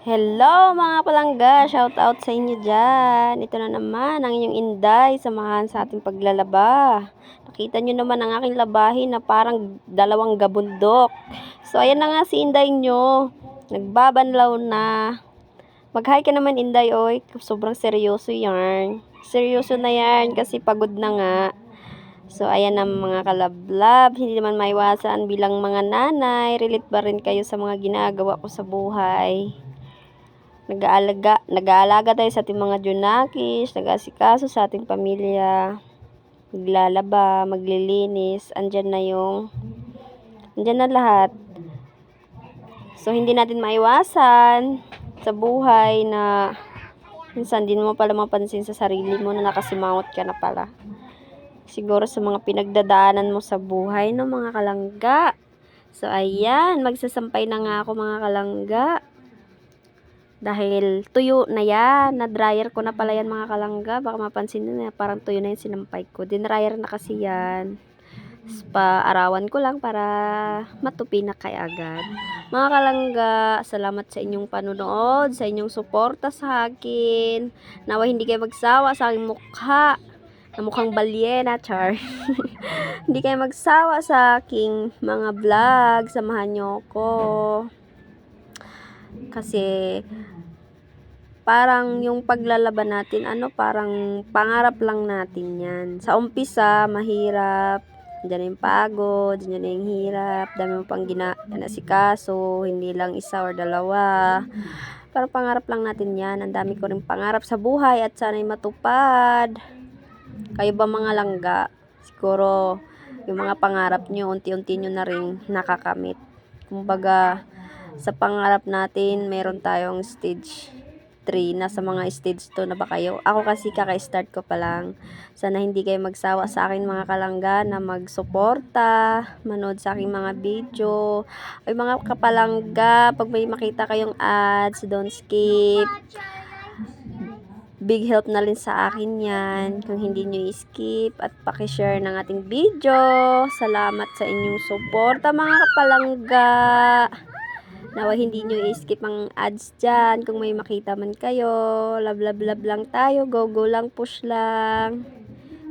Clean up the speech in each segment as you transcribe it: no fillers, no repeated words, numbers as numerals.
Hello mga palangga, shout out sa inyo dyan. Ito na naman ang inyong Inday, samahan sa ating paglalaba. Nakita nyo naman ang aking labahin na parang dalawang gabundok. So ayan na nga si Inday nyo, nagbabanlaw na. Mag-hi ka naman Inday, oy, sobrang seryoso yan. Seryoso na yan kasi pagod na nga. So, ayan ang mga kalablab. Hindi naman maiwasan bilang mga nanay. Relate ba rin kayo sa mga ginagawa ko sa buhay? Nag-aalaga tayo sa ating mga junakis, nag-asikaso sa ating pamilya, maglalaba, maglilinis, andyan na lahat. So, hindi natin maiwasan sa buhay na minsan din mo pala mapansin sa sarili mo na nakasimangot ka na pala. Siguro sa mga pinagdadaanan mo sa buhay, no, mga kalangga. So, ayan, magsasampay na nga ako, mga kalangga. Dahil tuyo na yan, na-dryer ko na pala yan, mga kalangga. Baka mapansin nyo na, parang tuyo na yung sinampay ko. Din-dryer na kasi yan. Pa-arawan ko lang para matupi na kay agad. Mga kalangga, salamat sa inyong panunood, sa inyong suporta sa akin. Nawa hindi kayo magsawa sa aking mukha na mukhang balyena, char. Hindi kayo magsawa sa aking mga vlog. Samahan nyo ko. Kasi parang yung paglalaban natin, parang pangarap lang natin yan. Sa umpisa, mahirap. Diyan yung pagod, diyan yung hirap. Dami mo pang ginasikaso, hindi lang isa or dalawa. Parang pangarap lang natin yan. Ang dami ko rin pangarap sa buhay at sana'y matupad. Kayo ba mga langga? Siguro yung mga pangarap nyo, unti-unti nyo na rin nakakamit. Kumbaga, sa pangarap natin, meron tayong stage 3. Nasa mga stage 2 na ba kayo? Ako kasi kaka-start ko pa lang. Sana hindi kayo magsawa sa akin mga kalangga na magsuporta, manood sa aking mga video. Ay mga kapalangga, pag may makita kayong ads, don't skip. Big help na rin sa akin yan kung hindi nyo i-skip at pakishare ng ating video. Salamat sa inyong suporta mga kapalangga. Nawa hindi nyo i-skip ang ads dyan kung may makita man kayo. Love, love, love lang tayo. Go, go lang, push lang.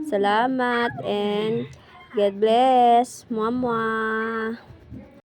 Salamat and God bless. Mwah, mwah.